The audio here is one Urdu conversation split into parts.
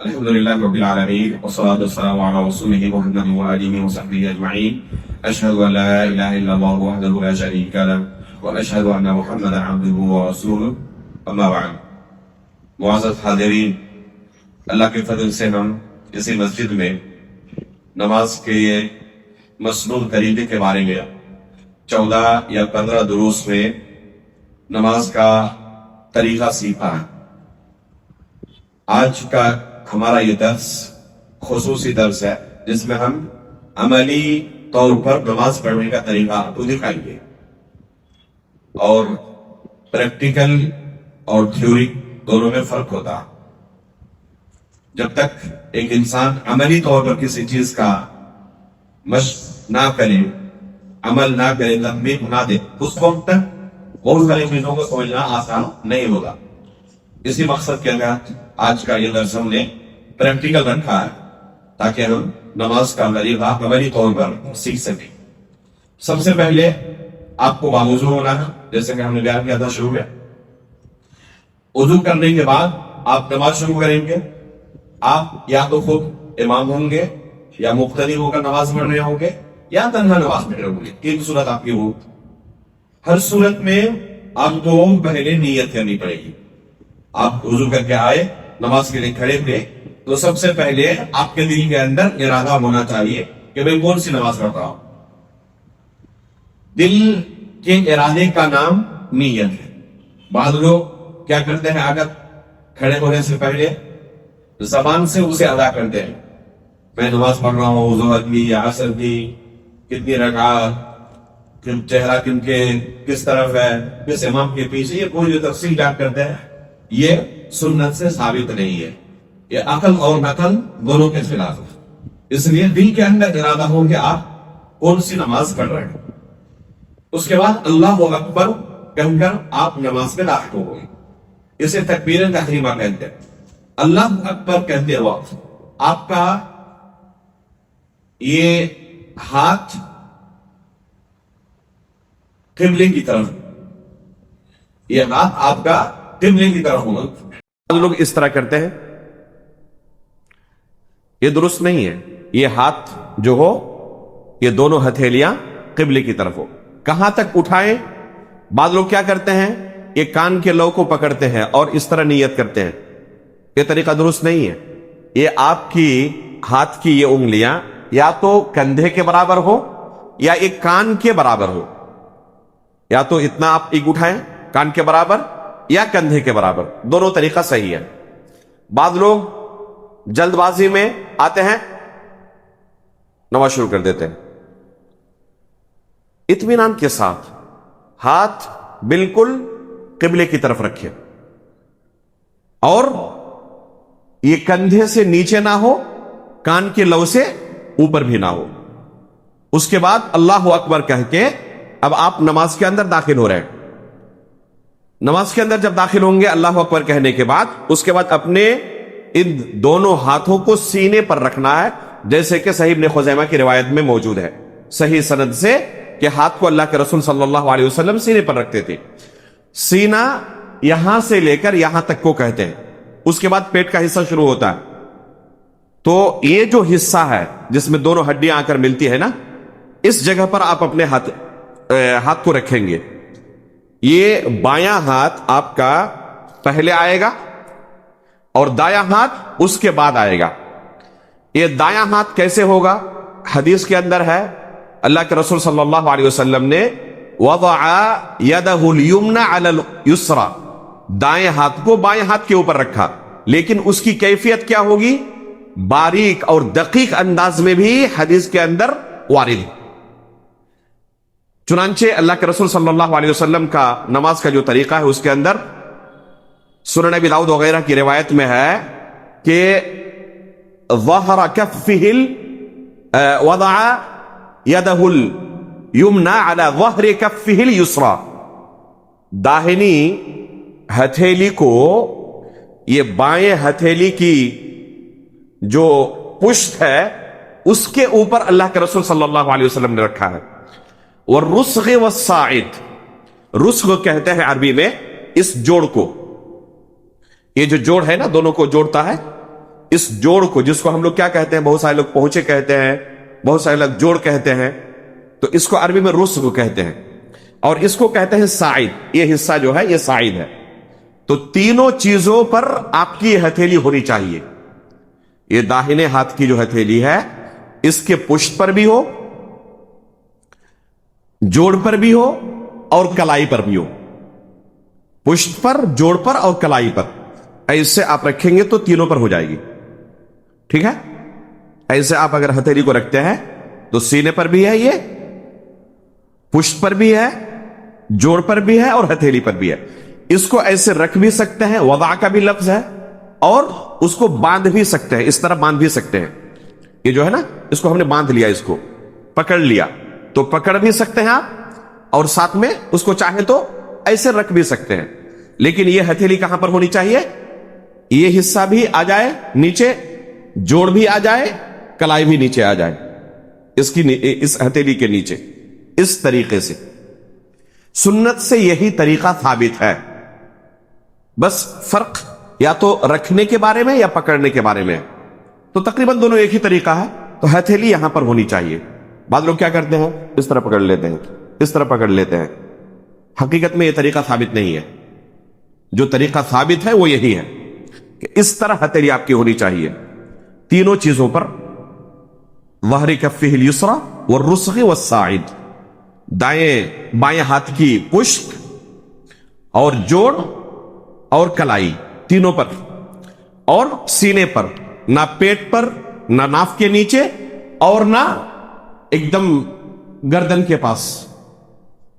الحمد لله رب العالمين والصلاة والسلام على رسوله محمد وآله وصحبه أجمعين. أشهد أن لا إله إلا الله وحده لا شريك له وأشهد أن محمدا عبده ورسوله. أما بعد. معزز حاضرین، اللہ کے فضل سے ہم اسی مسجد میں نماز کے مسنون طریقے کے بارے میں 14 یا 15 دروس میں نماز کا طریقہ سیکھا ہے. آج کا ہمارا یہ درس خصوصی درس ہے جس میں ہم عملی طور پر نماز پڑھنے کا طریقہ آپ کو دکھائیں گے، اور پریکٹیکل اور تھیوری دونوں میں فرق ہوتا ہے. جب تک ایک انسان عملی طور پر کسی چیز کا مشق نہ کرے، عمل نہ کرے، تطبیق نہ دے، اس وقت تک بہت ساری چیزوں کو سمجھنا آسان نہیں ہوگا. اسی مقصد کے اندر آج کا یہ درس ہم نے پریکٹیکل رکھا ہے تاکہ ہم نماز کا طریقہ عملی طور پر سیکھ سکیں. سب سے پہلے آپ کو باوضو ہونا ہے، جیسے کہ ہم نے بیان کیا تھا شروع میں. وضو کرنے کے بعد آپ نماز شروع کریں گے. آپ یا تو خود امام ہوں گے، یا مقتدی ہو کر نماز پڑھ رہے ہوں گے، یا تنہا نماز پڑھ رہے ہوں گے. ایک صورت آپ کی ہو. ہر صورت میں آپ کو پہلے نیت کرنی پڑے گی. آپ وضو کر کے آئے، نماز کے لیے کھڑے تھے، تو سب سے پہلے آپ کے دل کے اندر ارادہ ہونا چاہیے کہ میں کون سی نماز پڑھ رہا ہوں. دل کے ارادے کا نام نیت ہے. بعض لوگ کیا کرتے ہیں، اگر کھڑے ہونے سے پہلے زبان سے اسے ادا کرتے ہیں. میں نماز پڑھ رہا ہوں، ظہر کی یا عصر کی، کتنی رکعت، چہرہ کن کے کس طرف ہے، کس امام کے پیچھے، یہ پوری تفصیل بیان کرتے ہیں. یہ سنت سے ثابت نہیں ہے. یہ عقل اور نقل دونوں کے خلاف ہے. اس لیے دل کے اندر ارادہ ہو کہ آپ کون سی نماز پڑھ رہے ہیں. اس کے بعد اللہ اکبر کہہ کر آپ نماز میں داخل ہو گئے. اسے تکبیر تحریمہ کہتے ہیں. اللہ اکبر کہتے وقت آپ کا یہ ہاتھ قبلے کی طرف، یہ ہاتھ آپ کا قبلے کی طرف ہوگا. لوگ اس طرح کرتے ہیں، یہ درست نہیں ہے. یہ ہاتھ جو ہو، یہ دونوں ہتھیلیاں قبلے کی طرف ہو. کہاں تک اٹھائیں؟ بعض لوگ کیا کرتے ہیں، یہ کان کے لو کو پکڑتے ہیں اور اس طرح نیت کرتے ہیں. یہ طریقہ درست نہیں ہے. یہ آپ کی ہاتھ کی یہ انگلیاں یا تو کندھے کے برابر ہو یا ایک کان کے برابر ہو. یا تو اتنا آپ ایک اٹھائیں کان کے برابر یا کندھے کے برابر، دونوں طریقہ صحیح ہے. بعض لوگ جلد بازی میں آتے ہیں، نماز شروع کر دیتے ہیں. اطمینان کے ساتھ ہاتھ بالکل قبلے کی طرف رکھے، اور یہ کندھے سے نیچے نہ ہو، کان کے لو سے اوپر بھی نہ ہو. اس کے بعد اللہ اکبر کہہ کے اب آپ نماز کے اندر داخل ہو رہے ہیں. نماز کے اندر جب داخل ہوں گے اللہ اکبر کہنے کے بعد، اس کے بعد اپنے ان دونوں ہاتھوں کو سینے پر رکھنا ہے، جیسے کہ صحیح ابن خزیمہ کی روایت میں موجود ہے صحیح سند سے کہ ہاتھ کو اللہ کے رسول صلی اللہ علیہ وسلم سینے پر رکھتے تھے. سینہ یہاں سے لے کر یہاں تک کو کہتے ہیں. اس کے بعد پیٹ کا حصہ شروع ہوتا ہے. تو یہ جو حصہ ہے جس میں دونوں ہڈیاں آ کر ملتی ہے نا، اس جگہ پر آپ اپنے ہاتھ کو رکھیں گے. یہ بایاں ہاتھ آپ کا پہلے آئے گا اور دایاں ہاتھ اس کے بعد آئے گا. یہ دایاں ہاتھ کیسے ہوگا؟ حدیث کے اندر ہے، اللہ کے رسول صلی اللہ علیہ وسلم نے وضع یدہ الیمنى علی الیسرى، دائیں ہاتھ کو بائیں ہاتھ کے اوپر رکھا. لیکن اس کی کیفیت کیا ہوگی؟ باریک اور دقیق انداز میں بھی حدیث کے اندر وارد. چنانچہ اللہ کے رسول صلی اللہ علیہ وسلم کا نماز کا جو طریقہ ہے، اس کے اندر سنن ابی داؤد وغیرہ کی روایت میں ہے کہ ظہر کفہ وضع یدہ الیمنى علی ظہر کفہ الیسرى، داہنی ہتھیلی کو یہ بائیں ہتھیلی کی جو پشت ہے اس کے اوپر اللہ کے رسول صلی اللہ علیہ وسلم نے رکھا ہے. والرسغ والصاعد، رسغ کہتے ہیں عربی میں اس جوڑ کو، یہ جو جوڑ ہے نا دونوں کو جوڑتا ہے، اس جوڑ کو، جس کو ہم لوگ کیا کہتے ہیں، بہت سارے لوگ پہنچے کہتے ہیں، بہت سارے لوگ جوڑ کہتے ہیں، تو اس کو عربی میں رسغ کہتے ہیں، اور اس کو کہتے ہیں ساعد. یہ حصہ جو ہے یہ ساعد ہے. تو تینوں چیزوں پر آپ کی ہتھیلی ہونی چاہیے. یہ داہنے ہاتھ کی جو ہتھیلی ہے اس کے پشت پر بھی ہو، جوڑ پر بھی ہو اور کلائی پر بھی ہو. پشت پر، جوڑ پر اور کلائی پر ایسے آپ رکھیں گے تو تینوں پر ہو جائے گی. ٹھیک ہے؟ ایسے آپ اگر ہتھیلی کو رکھتے ہیں تو سینے پر بھی ہے، یہ پشت پر بھی ہے، جوڑ پر بھی ہے اور ہتھیلی پر بھی ہے. اس کو ایسے رکھ بھی سکتے ہیں، وضع کا بھی لفظ ہے، اور اس کو باندھ بھی سکتے ہیں، اس طرح باندھ بھی سکتے ہیں. یہ جو ہے نا، اس کو ہم نے باندھ لیا، اس کو پکڑ لیا، تو پکڑ بھی سکتے ہیں آپ، اور ساتھ میں اس کو چاہے تو ایسے رکھ بھی سکتے ہیں. لیکن یہ ہتھیلی کہاں پر ہونی چاہیے؟ یہ حصہ بھی آ جائے نیچے، جوڑ بھی آ جائے، کلائی بھی نیچے آ جائے، اس ہتھیلی کے نیچے. اس طریقے سے سنت سے یہی طریقہ ثابت ہے. بس فرق یا تو رکھنے کے بارے میں یا پکڑنے کے بارے میں. تو تقریباً دونوں ایک ہی طریقہ ہے. تو ہتھیلی یہاں پر ہونی چاہیے. بعض لوگ کیا کرتے ہیں، اس طرح پکڑ لیتے ہیں، اس طرح پکڑ لیتے ہیں. حقیقت میں یہ طریقہ ثابت نہیں ہے. جو طریقہ ثابت ہے وہ یہی ہے کہ اس طرح ہتھیلی آپ کی ہونی چاہیے تینوں چیزوں پر. ظہر کفہ الیسری والرسغ والساعد، دائیں بائیں ہاتھ کی پشت اور جوڑ اور کلائی تینوں پر، اور سینے پر، نہ پیٹ پر، نہ ناف کے نیچے، اور نہ ایک دم گردن کے پاس،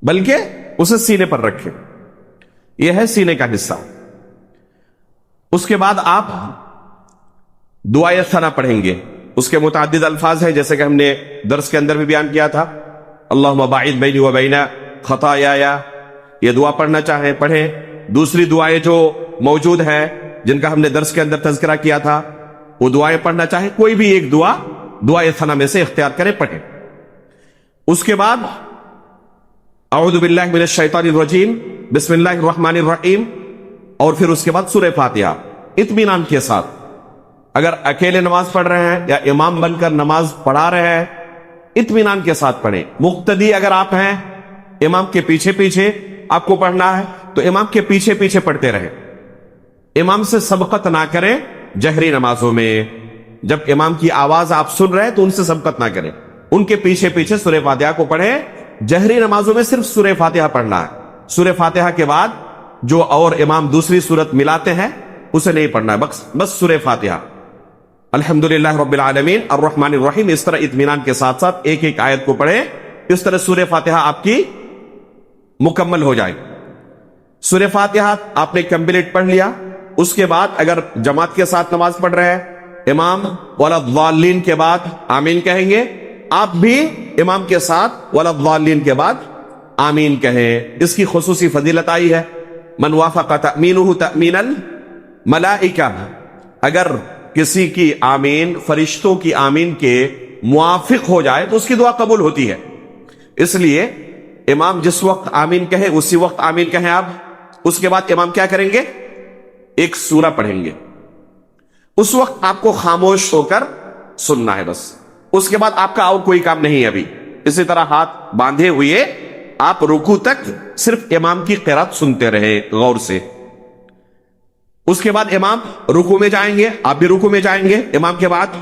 بلکہ اسے سینے پر رکھیں. یہ ہے سینے کا حصہ. اس کے بعد آپ دعائے ثنا پڑھیں گے. اس کے متعدد الفاظ ہیں، جیسے کہ ہم نے درس کے اندر بھی بیان کیا تھا. اللہم باعد بینی و بین خطایایا، یہ دعا پڑھنا چاہیں پڑھیں. دوسری دعائیں جو موجود ہیں جن کا ہم نے درس کے اندر تذکرہ کیا تھا، وہ دعائیں پڑھنا چاہیں کوئی بھی ایک دعائے ثنا میں سے اختیار کریں، پڑھیں. اس کے بعد اعوذ باللہ من الشیطان الرجیم، بسم اللہ الرحمن الرحیم، اور پھر اس کے بعد سورہ فاتحہ اطمینان کے ساتھ. اگر اکیلے نماز پڑھ رہے ہیں یا امام بن کر نماز پڑھا رہے ہیں، اطمینان کے ساتھ پڑھیں. مقتدی اگر آپ ہیں، امام کے پیچھے پیچھے آپ کو پڑھنا ہے تو امام کے پیچھے پیچھے پڑھتے رہیں. امام سے سبقت نہ کریں جہری نمازوں میں. جب امام کی آواز آپ سن رہے ہیں تو ان سے سبقت نہ کریں، ان کے پیچھے پیچھے سورہ فاتحہ کو پڑھیں. جہری نمازوں میں صرف سورہ فاتحہ پڑھنا ہے. سورہ فاتحہ کے بعد جو اور امام دوسری سورت ملاتے ہیں اسے نہیں پڑھنا ہے، بس سورہ فاتحہ. الحمدللہ رب العالمین الرحمن الرحیم، اس طرح اطمینان کے ساتھ ساتھ ایک ایک آیت کو پڑھیں. اس طرح سورہ فاتحہ آپ کی مکمل ہو جائے. سورہ فاتحہ آپ نے کمپلیٹ پڑھ لیا. اس کے بعد اگر جماعت کے ساتھ نماز پڑھ رہے ہیں، امام وَلَضَّالِّينَ کے بعد آمین کہیں گے، آپ بھی امام کے ساتھ وَلَضَّالِّينَ کے بعد آمین کہیں. اس کی خصوصی فضیلت آئی ہے، من وافق تأمینہ تأمین الملائکہ، اگر کسی کی آمین فرشتوں کی آمین کے موافق ہو جائے تو اس کی دعا قبول ہوتی ہے. اس لیے امام جس وقت آمین کہے اسی وقت آمین کہیں آپ. اس کے بعد امام کیا کریں گے؟ ایک سورہ پڑھیں گے. اس وقت آپ کو خاموش ہو کر سننا ہے بس. اس کے بعد آپ کا اور کوئی کام نہیں ہے ابھی. اسی طرح ہاتھ باندھے ہوئے آپ رکوع تک صرف امام کی قرات سنتے رہے غور سے. اس کے بعد امام رکوع میں جائیں گے، آپ بھی رکوع میں جائیں گے. امام کے بعد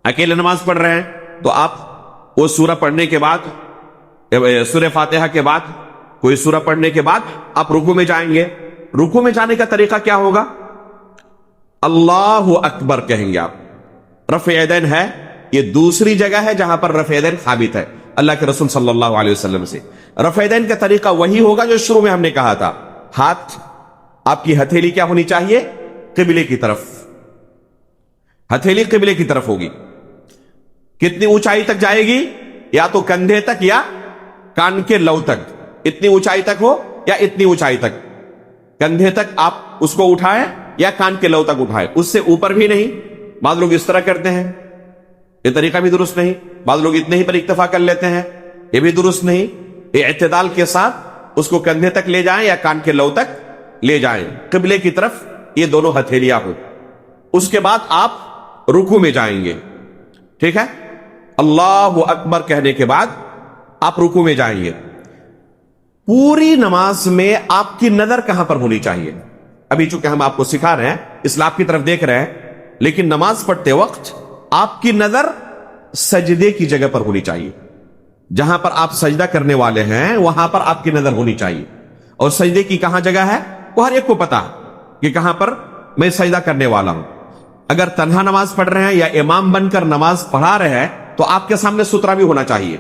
اکیلے نماز پڑھ رہے ہیں تو آپ وہ سورہ پڑھنے کے بعد، سورہ فاتحہ کے بعد کوئی سورہ پڑھنے کے بعد آپ رکوع میں جائیں گے. رکوع میں جانے کا طریقہ کیا ہوگا؟ اللہ اکبر کہیں گے آپ. رفع یدین ہے، یہ دوسری جگہ ہے جہاں پر رفع یدین ثابت ہے اللہ کے رسول صلی اللہ علیہ وسلم سے. رفع یدین کا طریقہ وہی ہوگا جو شروع میں ہم نے کہا تھا. ہاتھ آپ کی ہتھیلی کیا ہونی چاہیے؟ قبلے کی طرف. ہتھیلی قبلے کی طرف ہوگی. کتنی اونچائی تک جائے گی؟ یا تو کندھے تک یا کان کے لو تک. اتنی اونچائی تک ہو یا اتنی اونچائی تک. کندھے تک آپ اس کو اٹھائیں یا کان کے لو تک اٹھائیں، اس سے اوپر بھی نہیں. بعض لوگ اس طرح کرتے ہیں، یہ طریقہ بھی درست نہیں. بعض لوگ اتنے ہی پر اکتفا کر لیتے ہیں، یہ بھی درست نہیں. اعتدال کے ساتھ اس کو کندھے تک لے جائیں یا کان کے لو تک لے جائیں، قبلے کی طرف یہ دونوں ہتھیلیاں ہوں. اس کے بعد آپ رکوع میں جائیں گے. ٹھیک ہے, اللہ اکبر کہنے کے بعد آپ رکوع میں جائیں گے. پوری نماز میں آپ کی نظر کہاں پر ہونی چاہیے؟ ابھی چونکہ ہم آپ کو سکھا رہے ہیں, اسلام کی طرف دیکھ رہے ہیں, لیکن نماز پڑھتے وقت آپ کی نظر سجدے کی جگہ پر ہونی چاہیے. جہاں پر آپ سجدہ کرنے والے ہیں وہاں پر آپ کی نظر ہونی چاہیے. اور سجدے کی کہاں جگہ ہے وہ ہر ایک کو پتا کہ کہاں پر میں سجدہ کرنے والا ہوں. اگر تنہا نماز پڑھ رہے ہیں یا امام بن کر نماز پڑھا رہے ہیں تو آپ کے سامنے سترہ بھی ہونا چاہیے.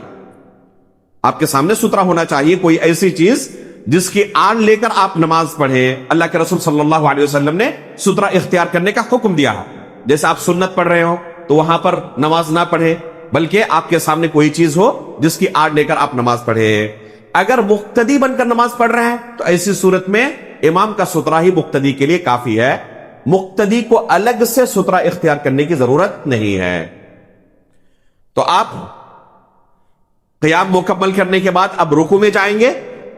آپ کے سامنے سترہ ہونا چاہیے, کوئی ایسی چیز جس کی آڑ لے کر آپ نماز پڑھیں. اللہ کے رسول صلی اللہ علیہ وسلم نے سترہ اختیار کرنے کا حکم دیا ہے. جیسے آپ سنت پڑھ رہے ہو تو وہاں پر نماز نہ پڑھیں, بلکہ آپ کے سامنے کوئی چیز ہو جس کی آڑ لے کر آپ نماز پڑھیں. اگر مقتدی بن کر نماز پڑھ رہے ہیں تو ایسی صورت میں امام کا سترہ ہی مقتدی کے لیے کافی ہے. مقتدی کو الگ سے سترہ اختیار کرنے کی ضرورت نہیں ہے. تو آپ قیام مکمل کرنے کے بعد اب رکوع میں جائیں گے.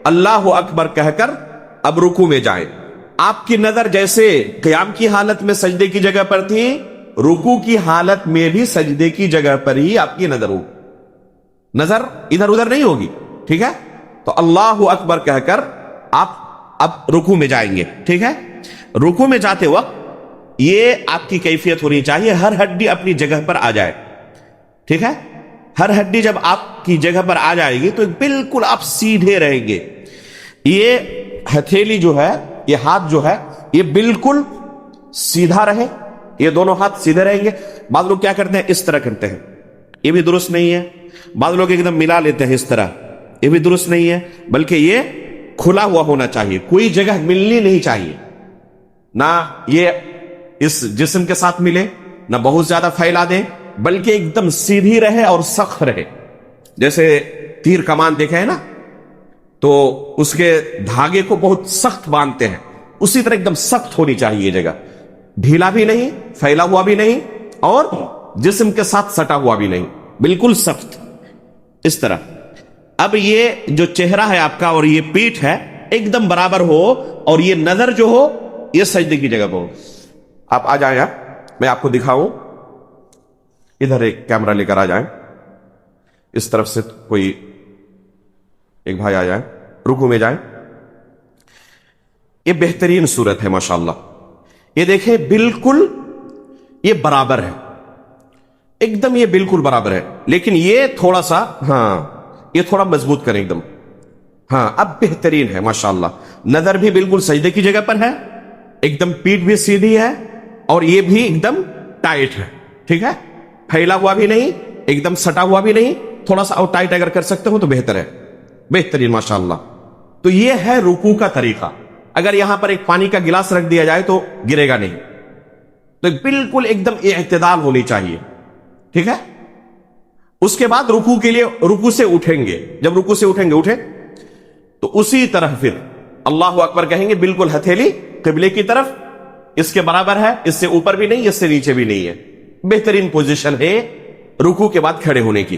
اللہ اکبر کہہ کر اب رکوع میں جائیں. آپ کی نظر جیسے قیام کی حالت میں سجدے کی جگہ پر تھی, رکوع کی حالت میں بھی سجدے کی جگہ پر ہی آپ کی نظر ہوگی. نظر ادھر ادھر نہیں ہوگی. ٹھیک ہے, تو اللہ اکبر کہہ کر آپ اب رکوع میں جائیں گے. ٹھیک ہے, رکوع میں جاتے وقت یہ آپ کی کیفیت ہونی چاہیے, ہر ہڈی اپنی جگہ پر آ جائے. ٹھیک ہے, ہر ہڈی جب آپ کی جگہ پر آ جائے گی تو بالکل آپ سیدھے رہیں گے. یہ ہتھیلی جو ہے, یہ ہاتھ جو ہے, یہ بالکل سیدھا رہے. یہ دونوں ہاتھ سیدھے رہیں گے. بعض لوگ کیا کرتے ہیں, اس طرح کرتے ہیں, یہ بھی درست نہیں ہے. بعض لوگ ایک دم ملا لیتے ہیں اس طرح, یہ بھی درست نہیں ہے. بلکہ یہ کھلا ہوا ہونا چاہیے, کوئی جگہ ملنی نہیں چاہیے. نہ یہ اس جسم کے ساتھ ملے, نہ بہت زیادہ پھیلا دیں, بلکہ ایک دم سیدھی رہے اور سخت رہے. جیسے تیر کمان دیکھے ہیں نا, تو اس کے دھاگے کو بہت سخت باندھتے ہیں, اسی طرح ایک دم سخت ہونی چاہیے یہ جگہ. ڈھیلا بھی نہیں, پھیلا ہوا بھی نہیں, اور جسم کے ساتھ سٹا ہوا بھی نہیں, بالکل سخت اس طرح. اب یہ جو چہرہ ہے آپ کا اور یہ پیٹھ ہے ایک دم برابر ہو, اور یہ نظر جو ہو یہ سجدے کی جگہ پہ ہو. آپ آ جائیں, میں آپ کو دکھاؤں. ادھر ایک کیمرہ لے کر آ جائیں, اس طرف سے کوئی ایک بھائی آ جائیں, رکوع میں جائیں. یہ بہترین صورت ہے ماشاءاللہ. یہ دیکھیں بالکل یہ برابر ہے, ایک دم یہ بالکل برابر ہے. لیکن یہ تھوڑا سا, ہاں یہ تھوڑا مضبوط کریں ایک دم. ہاں اب بہترین ہے ماشاءاللہ. نظر بھی بالکل سجدے کی جگہ پر ہے, ایک دم پیٹھ بھی سیدھی ہے, اور یہ بھی ایک دم ٹائٹ ہے. ٹھیک ہے, پھیلا ہوا بھی نہیں, ایک دم سٹا ہوا بھی نہیں, تھوڑا سا اور ٹائٹ اگر کر سکتے ہو تو بہتر ہے. بہترین ماشاءاللہ. تو یہ ہے رکوع کا طریقہ. اگر یہاں پر ایک پانی کا گلاس رکھ دیا جائے تو گرے گا نہیں. تو بالکل ایک دم اعتدال ہونی چاہیے. ٹھیک ہے, اس کے بعد رکوع کے لیے رکوع سے اٹھیں گے. جب رکوع سے اٹھیں گے, اٹھے تو اسی طرح پھر اللہ اکبر کہیں گے, بالکل ہتھیلی قبلے کی طرف, اس کے برابر ہے, اس سے اوپر بھی نہیں, اس سے نیچے بھی نہیں ہے. بہترین پوزیشن ہے رکوع کے بعد کھڑے ہونے کی.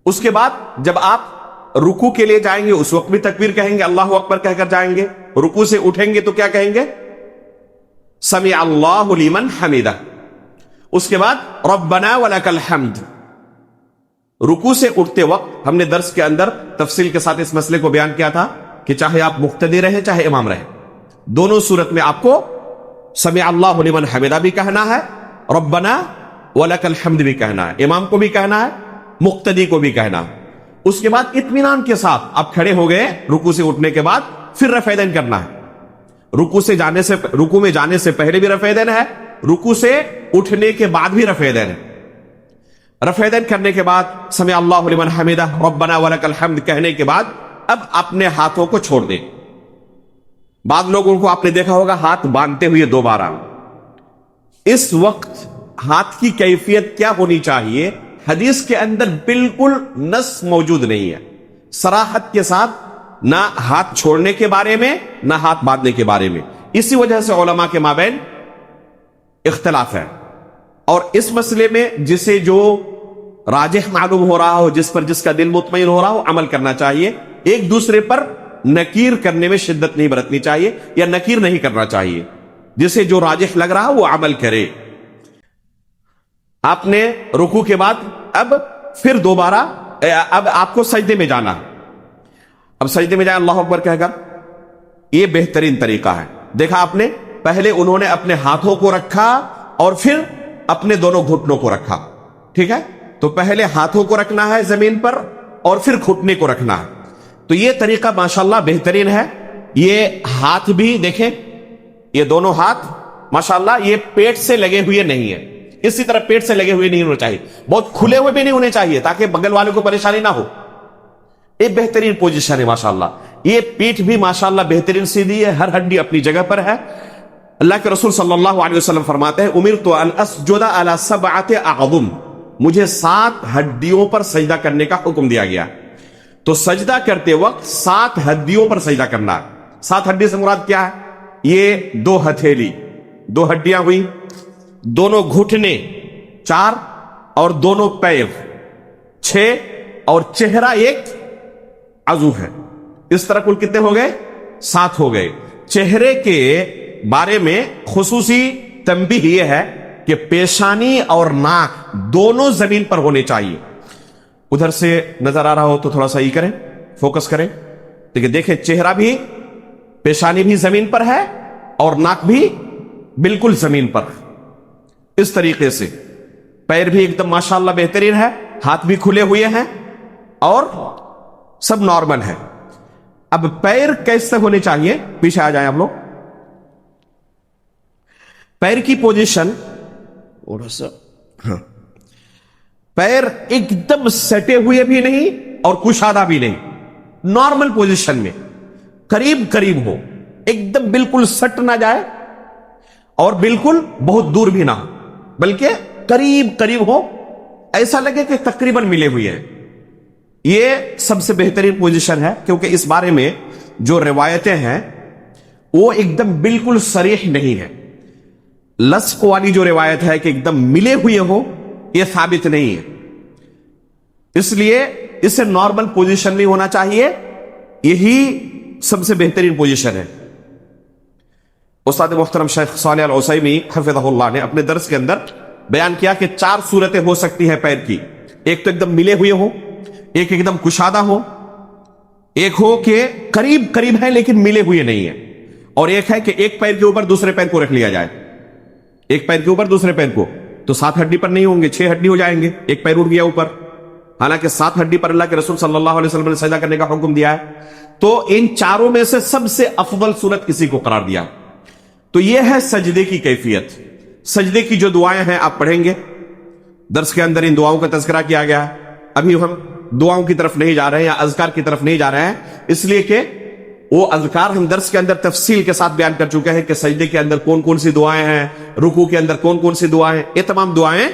اس کے بعد جب آپ رکوع کے لیے جائیں گے اس وقت بھی تکبیر کہیں گے, اللہ اکبر کہہ کر جائیں گے. رکوع سے اٹھیں گے تو کیا کہیں گے, سمع اللہ لمن حمدہ. اس کے بعد ربنا ولک الحمد. رکوع سے اٹھتے وقت ہم نے درس کے اندر تفصیل کے ساتھ اس مسئلے کو بیان کیا تھا کہ چاہے آپ مقتدی رہیں چاہے امام رہیں, دونوں صورت میں آپ کو سمع اللہ لمن حمدہ بھی کہنا ہے, ربنا ولک الحمد بھی کہنا ہے. امام کو بھی کہنا ہے, مقتدی کو بھی کہنا ہے. اس کے بعد اطمینان کے ساتھ آپ کھڑے ہو گئے رکوع سے اٹھنے کے بعد, پھر رفع دین کرنا ہے. رکوع میں جانے سے پہلے بھی رفع دین ہے, رکوع سے اٹھنے کے بعد بھی رفع دین ہے. رفع دین کرنے کے بعد سمع اللہ لمن حمدہ ربنا ولک الحمد کہنے کے بعد اب اپنے ہاتھوں کو چھوڑ دیں. بعض لوگوں کو آپ نے دیکھا ہوگا ہاتھ باندھتے ہوئے دوبارہ. اس وقت ہاتھ کی کیفیت کیا ہونی چاہیے, حدیث کے اندر بالکل نص موجود نہیں ہے صراحت کے ساتھ, نہ ہاتھ چھوڑنے کے بارے میں نہ ہاتھ باندھنے کے بارے میں. اسی وجہ سے علماء کے مابین اختلاف ہے. اور اس مسئلے میں جسے جو راجح معلوم ہو رہا ہو, جس پر جس کا دل مطمئن ہو رہا ہو, عمل کرنا چاہیے. ایک دوسرے پر نکیر کرنے میں شدت نہیں برتنی چاہیے یا نکیر نہیں کرنا چاہیے. جسے جو راجح لگ رہا وہ عمل کرے. آپ نے رکوع کے بعد اب پھر دوبارہ اب آپ کو سجدے میں جانا. اب سجدے میں جائیں اللہ اکبر کہہ کر. یہ بہترین طریقہ ہے. دیکھا آپ نے, پہلے انہوں نے اپنے ہاتھوں کو رکھا اور پھر اپنے دونوں گھٹنوں کو رکھا. ٹھیک ہے, تو پہلے ہاتھوں کو رکھنا ہے زمین پر اور پھر گھٹنے کو رکھنا ہے. تو یہ طریقہ ماشاءاللہ بہترین ہے. یہ ہاتھ بھی دیکھیں, یہ دونوں ہاتھ ماشاءاللہ یہ پیٹ سے لگے ہوئے نہیں ہیں, اسی طرح پیٹ سے لگے ہوئے نہیں ہونے چاہیے, بہت کھلے ہوئے بھی نہیں ہونے چاہیے تاکہ بغل والے کو پریشانی نہ ہو. یہ بہترین پوزیشن ہے ماشاءاللہ. یہ پیٹھ بھی ماشاءاللہ بہترین سیدھی ہے, ہر ہڈی اپنی جگہ پر ہے. اللہ کے رسول صلی اللہ علیہ وسلم فرماتے ہیں امرت ان اسجد علی 7 اعظم, مجھے 7 ہڈیوں پر سجدہ کرنے کا حکم دیا گیا. تو سجدہ کرتے وقت 7 ہڈیوں پر سجدہ کرنا ہے. 7 ہڈی سے مراد کیا ہے؟ یہ 2 ہتھیلی, 2 ہڈیاں ہوئی, دونوں گھٹنے 4 اور دونوں پیر 6 اور چہرہ 1 عضو ہے. اس طرح کل کتنے ہو گئے؟ 7 ہو گئے. چہرے کے بارے میں خصوصی تنبیہ یہ ہے کہ پیشانی اور ناک دونوں زمین پر ہونے چاہیے. ادھر سے نظر آ رہا ہو تو تھوڑا سا یہ کریں, فوکس کریں. دیکھیں دیکھیں, چہرہ بھی, پیشانی بھی زمین پر ہے اور ناک بھی بالکل زمین پر. اس طریقے سے پیر بھی ایک دم ماشاءاللہ بہترین ہے, ہاتھ بھی کھلے ہوئے ہیں اور سب نارمل ہے. اب پیر کیسے ہونے چاہیے؟ پیچھے آ جائیں آپ لوگ. پیر کی پوزیشن تھوڑا سا, ہاں, پیر ایک دم سٹے ہوئے بھی نہیں اور کشادہ بھی نہیں, نارمل پوزیشن میں قریب قریب ہو, ایک دم بالکل سٹ نہ جائے اور بالکل بہت دور بھی نہ ہو, بلکہ قریب قریب ہو, ایسا لگے کہ تقریباً ملے ہوئے ہیں. یہ سب سے بہترین پوزیشن ہے, کیونکہ اس بارے میں جو روایتیں ہیں وہ ایک دم بالکل صریح نہیں ہے. لصق والی جو روایت ہے کہ ایک دم ملے ہوئے ہو, یہ ثابت نہیں ہے. اس لیے اسے نارمل پوزیشن میں ہونا چاہیے. یہی سب سے بہترین پوزیشن ہے. استاد محترم شیخ صالح العثیمی حفظہ اللہ نے اپنے درس کے اندر بیان کیا کہ 4 صورتیں ہو سکتی ہیں پیر کی. ایک تو ایک دم ملے ہوئے ہو, ایک ایک دم کشادہ ہو, ایک ہو کہ قریب قریب ہے لیکن ملے ہوئے نہیں ہے, اور ایک ہے کہ ایک پیر کے اوپر دوسرے پیر کو رکھ لیا جائے. ایک پیر کے اوپر دوسرے پیر کو, تو 7 ہڈی پر نہیں ہوں گے, 6 ہڈی ہو جائیں گے, ایک پیر اٹھ گیا اوپر. حالانکہ 7 ہڈی پر اللہ کے رسول صلی اللہ علیہ وسلم نے سجدہ کرنے کا حکم دیا ہے. تو ان چاروں میں سے سب سے افضل صورت کسی کو قرار دیا. تو یہ ہے سجدے کی کیفیت. سجدے کی جو دعائیں ہیں آپ پڑھیں گے, درس کے اندر ان دعاؤں کا تذکرہ کیا گیا ہے. ابھی ہم دعاؤں کی طرف نہیں جا رہے ہیں یا اذکار کی طرف نہیں جا رہے ہیں, اس لیے کہ وہ اذکار ہم درس کے اندر تفصیل کے ساتھ بیان کر چکے ہیں کہ سجدے کے اندر کون کون سی دعائیں ہیں, رکوع کے اندر کون کون سی دعائیں. یہ تمام دعائیں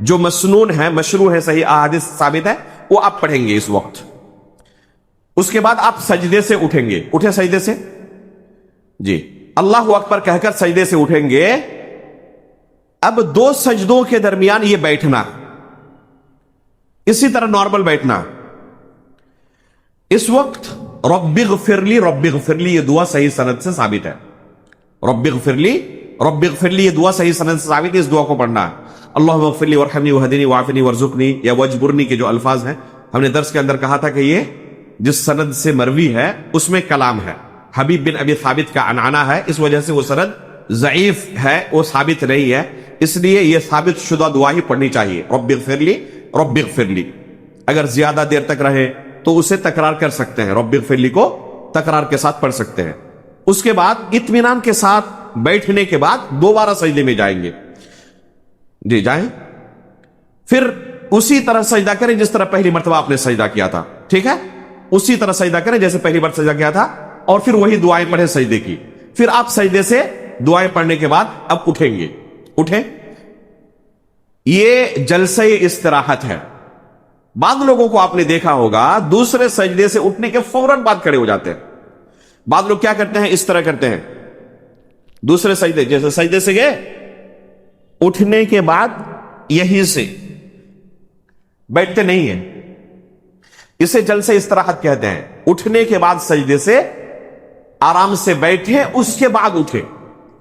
جو مسنون ہیں, مشروع ہیں, صحیح احادیث ثابت ہے, وہ آپ پڑھیں گے اس وقت. اس کے بعد آپ سجدے سے اٹھیں گے. اٹھے سجدے سے, جی, اللہ اکبر کہہ کر سجدے سے اٹھیں گے. اب 2 سجدوں کے درمیان یہ بیٹھنا, اسی طرح نارمل بیٹھنا. اس وقت رب اغفر لی, رب اغفر لی, یہ دعا صحیح سند سے ثابت ہے. رب اغفر لی, رب اغفر لی, یہ دعا صحیح سند سے ثابت ہے. اس دعا کو پڑھنا ہے. اللہم اغفر لی وارحمنی وہدنی وعافنی وارزقنی یا وجبرنی کے جو الفاظ ہیں, ہم نے درس کے اندر کہا تھا کہ یہ جس سند سے مروی ہے اس میں کلام ہے. حبیب بن ابی ثابت کا عنعنہ ہے, اس وجہ سے وہ سند ضعیف ہے, وہ ثابت نہیں ہے. اس لیے یہ ثابت شدہ دعا ہی پڑھنی چاہیے, رب اغفر لی, رب اغفر لی. اگر زیادہ دیر تک رہے تو اسے تکرار کر سکتے ہیں, رب اغفر لی کو تکرار کے ساتھ پڑھ سکتے ہیں. اس کے بعد اطمینان کے ساتھ بیٹھنے کے بعد دوبارہ سجدے میں جائیں گے. جی جائیں, پھر اسی طرح سجدہ کریں جس طرح پہلی مرتبہ آپ نے سجدہ کیا تھا. ٹھیک ہے, اسی طرح سجدہ کریں جیسے پہلی بار سجدہ کیا تھا, اور پھر وہی دعائیں پڑھیں سجدے کی. پھر آپ سجدے سے دعائیں پڑھنے کے بعد اب اٹھیں گے. اٹھیں, یہ جلسہ استراحت ہے. بعض لوگوں کو آپ نے دیکھا ہوگا دوسرے سجدے سے اٹھنے کے فوراً بعد کھڑے ہو جاتے ہیں. بعض لوگ کیا کرتے ہیں, اس طرح کرتے ہیں, دوسرے سجدے جیسے سجدے سے گئے, اٹھنے کے بعد یہیں سے بیٹھتے نہیں ہیں. اسے جلسہ استراحت کہتے ہیں. اٹھنے کے بعد سجدے سے آرام سے بیٹھے, اس کے بعد اٹھے.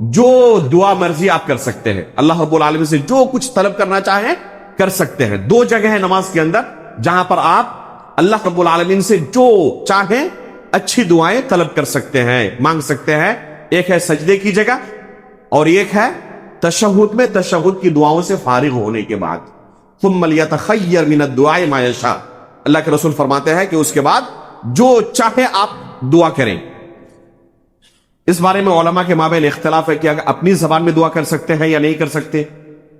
جو دعا مرضی آپ کر سکتے ہیں, اللہ رب العالمین سے جو کچھ طلب کرنا چاہیں کر سکتے ہیں. دو جگہ ہے نماز کے اندر جہاں پر آپ اللہ رب العالمین سے جو چاہیں اچھی دعائیں طلب کر سکتے ہیں, مانگ سکتے ہیں. ایک ہے سجدے کی جگہ اور ایک ہے تشہد میں, تشہد کی دعاؤں سے فارغ ہونے کے بعد. ثم لیتخیر من الدعاء ما یشاء, اللہ کے رسول فرماتے ہیں کہ اس کے بعد جو چاہے آپ دعا کریں. اس بارے میں علماء کے مابین اختلاف ہے کہ اپنی زبان میں دعا کر سکتے ہیں یا نہیں کر سکتے,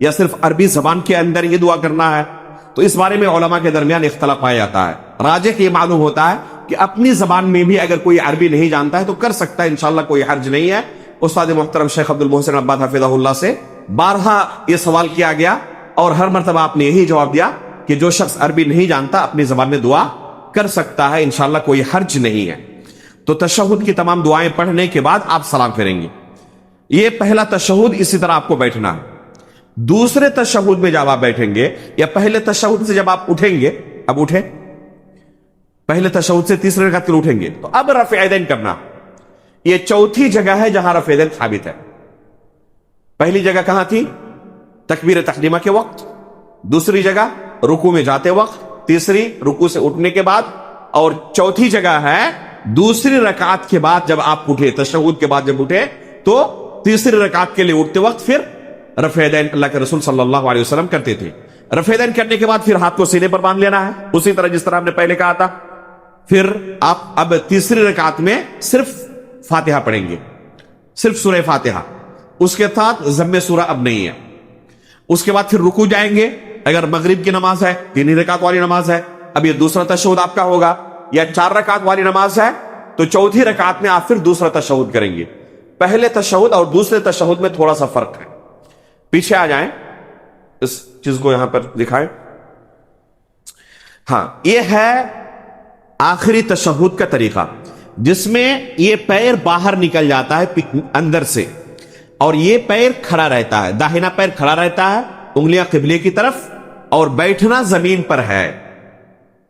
یا صرف عربی زبان کے اندر یہ دعا کرنا ہے. تو اس بارے میں علماء کے درمیان اختلاف پایا جاتا ہے. راجح یہ معلوم ہوتا ہے کہ اپنی زبان میں بھی اگر کوئی عربی نہیں جانتا ہے تو کر سکتا ہے, انشاءاللہ کوئی حرج نہیں ہے. استاد محترم شیخ عبد المحسن عباد حفظہ اللہ سے بارہا یہ سوال کیا گیا اور ہر مرتبہ آپ نے یہی جواب دیا کہ جو شخص عربی نہیں جانتا اپنی زبان میں دعا کر سکتا ہے, انشاءاللہ کوئی حرج نہیں ہے. تو تشہد کی تمام دعائیں پڑھنے کے بعد آپ سلام پھیریں گے. یہ پہلا تشہد, اسی طرح آپ کو بیٹھنا ہے. دوسرے تشہد میں جب آپ بیٹھیں گے یا پہلے تشہد سے جب آپ اٹھیں گے, اب اٹھیں, پہلے تشہد سے تیسرے رکعت کے لیے اٹھیں گے تو اب رفع یدین کرنا. یہ چوتھی جگہ ہے جہاں رفع یدین ثابت ہے. پہلی جگہ کہاں تھی؟ تکبیر تحریمہ کے وقت, دوسری جگہ رکوع میں جاتے وقت, تیسری رکوع سے اٹھنے کے بعد, اور چوتھی جگہ ہے دوسری رکعت کے بعد جب آپ اٹھے, تشہد کے بعد جب اٹھے تو تیسری رکعت کے لیے اٹھتے وقت پھر رفع یدین اللہ کے رسول صلی اللہ علیہ وسلم کرتے تھے. رفع یدین کرنے کے بعد پھر ہاتھ کو سینے پر باندھ لینا ہے, اسی طرح جس طرح ہم نے پہلے کہا تھا. پھر آپ اب تیسری رکعت میں صرف فاتحہ پڑھیں گے, صرف سورہ فاتحہ, اس کے ساتھ ضم سورہ اب نہیں ہے. اس کے بعد پھر رکوع جائیں گے. اگر مغرب کی نماز ہے, 3 رکعت والی نماز ہے, اب یہ دوسرا تشہد آپ کا ہوگا. یا 4 رکعت والی نماز ہے تو چوتھی رکعت میں آپ پھر دوسرا تشہد کریں گے. پہلے تشہد اور دوسرے تشہد میں تھوڑا سا فرق ہے. پیچھے آ جائیں, اس چیز کو یہاں پر دکھائیں. ہاں, یہ ہے آخری تشہد کا طریقہ جس میں یہ پیر باہر نکل جاتا ہے اندر سے اور یہ پیر کھڑا رہتا ہے, داہنا پیر کھڑا رہتا ہے, انگلیاں قبلے کی طرف, اور بیٹھنا زمین پر ہے.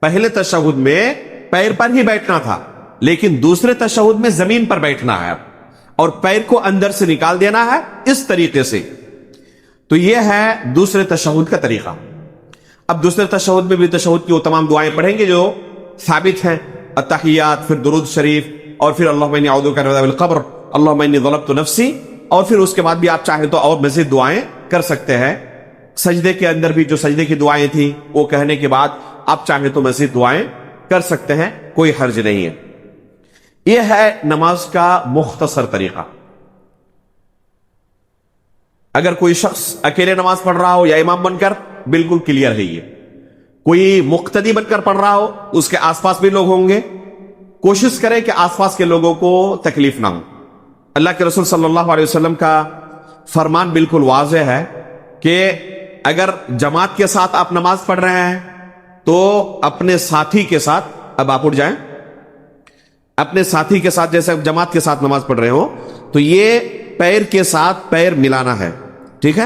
پہلے تشہد میں پیر پر ہی بیٹھنا تھا, لیکن دوسرے تشہد میں زمین پر بیٹھنا ہے اور پیر کو اندر سے نکال دینا ہے اس طریقے سے. تو یہ ہے دوسرے تشہد کا طریقہ. اب دوسرے تشہد میں بھی تشہد کی وہ تمام دعائیں پڑھیں گے جو ثابت ہیں, التحیات, پھر درود شریف, اور پھر اللہم انی اعوذ بک من عذاب القبر, اللہم انی ظلمت نفسی, اور پھر اس کے بعد بھی آپ چاہیں تو اور مزید دعائیں کر سکتے ہیں. سجدے کے اندر بھی جو سجدے کی دعائیں تھیں وہ کہنے کے بعد آپ چاہیں تو مزید دعائیں کر سکتے ہیں, کوئی حرج نہیں ہے. یہ ہے نماز کا مختصر طریقہ. اگر کوئی شخص اکیلے نماز پڑھ رہا ہو یا امام بن کر, بالکل کلیئر ہے. یہ کوئی مقتدی بن کر پڑھ رہا ہو, اس کے آس پاس بھی لوگ ہوں گے, کوشش کریں کہ آس پاس کے لوگوں کو تکلیف نہ ہو. اللہ کے رسول صلی اللہ علیہ وسلم کا فرمان بالکل واضح ہے کہ اگر جماعت کے ساتھ آپ نماز پڑھ رہے ہیں تو اپنے ساتھی کے ساتھ, اب آپ اٹھ جائیں, اپنے ساتھی کے ساتھ جیسے جماعت کے ساتھ نماز پڑھ رہے ہو تو یہ پیر کے ساتھ پیر ملانا ہے. ٹھیک ہے,